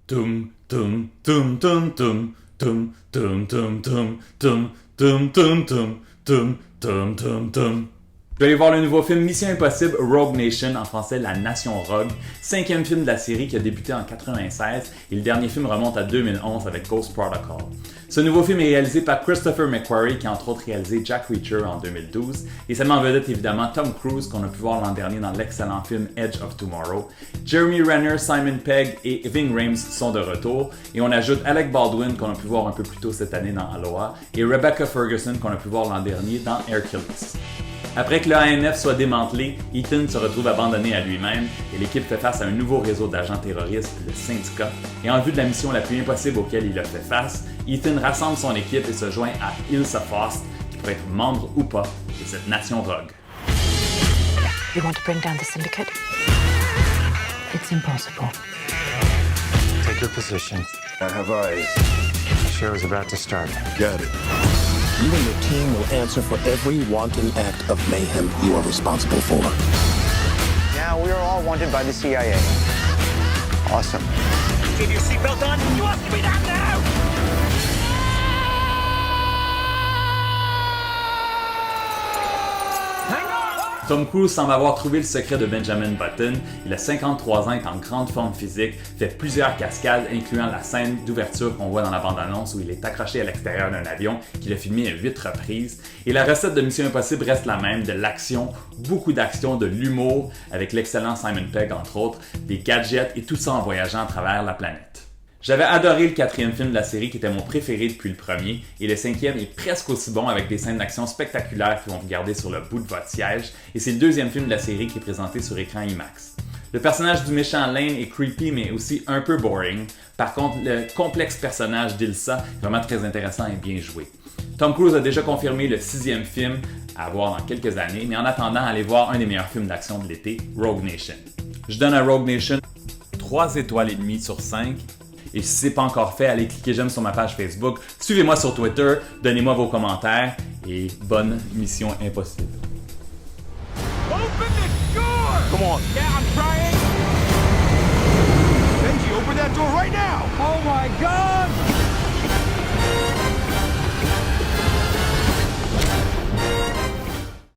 Tum tum tum tum tum tum tum tum tum tum tum tum tum tum tum tum tum. Je vais aller voir le nouveau film Mission Impossible Rogue Nation, en français La Nation Rogue, 5e film de la série qui a débuté en 1996 et le dernier film remonte à 2011 avec Ghost Protocol. Ce nouveau film est réalisé par Christopher McQuarrie qui a entre autres réalisé Jack Reacher en 2012 et ça met en vedette évidemment Tom Cruise qu'on a pu voir l'an dernier dans l'excellent film Edge of Tomorrow. Jeremy Renner, Simon Pegg et Ving Rhames sont de retour et on ajoute Alec Baldwin qu'on a pu voir un peu plus tôt cette année dans Aloha et Rebecca Ferguson qu'on a pu voir l'an dernier dans Hercules. Après que le AMF soit démantelé, Ethan se retrouve abandonné à lui-même et l'équipe fait face à un nouveau réseau d'agents terroristes, le Syndicat. Et en vue de la mission la plus impossible auquel il a fait face, Ethan rassemble son équipe et se joint à Ilsa Faust, qui pourrait être membre ou pas de cette nation rogue. You want to bring down the Syndicate? It's impossible. Take your position. I have eyes. The show is about to start. Got it. You and your team will answer for every wanton act of mayhem you are responsible for. Now we are all wanted by the CIA. Awesome. Keep your seatbelt on. You have to be down now! Tom Cruise semble avoir trouvé le secret de Benjamin Button. Il a 53 ans, est en grande forme physique, fait plusieurs cascades, incluant la scène d'ouverture qu'on voit dans la bande-annonce où il est accroché à l'extérieur d'un avion, qu'il a filmé à 8 reprises. Et la recette de Mission Impossible reste la même, de l'action, beaucoup d'action, de l'humour, avec l'excellent Simon Pegg entre autres, des gadgets et tout ça en voyageant à travers la planète. J'avais adoré le 4e film de la série qui était mon préféré depuis le premier, et le 5e est presque aussi bon avec des scènes d'action spectaculaires qui vont vous garder sur le bout de votre siège, et c'est le 2e film de la série qui est présenté sur écran IMAX. Le personnage du méchant Lane est creepy mais aussi un peu boring, par contre le complexe personnage d'Ilsa est vraiment très intéressant et bien joué. Tom Cruise a déjà confirmé le 6e film à voir dans quelques années, mais en attendant, allez voir un des meilleurs films d'action de l'été, Rogue Nation. Je donne à Rogue Nation 3 étoiles et demie sur 5. Et si ce n'est pas encore fait, allez cliquer j'aime sur ma page Facebook, suivez-moi sur Twitter, donnez-moi vos commentaires et bonne Mission Impossible. Open the door! Come on. Yeah, I'm trying.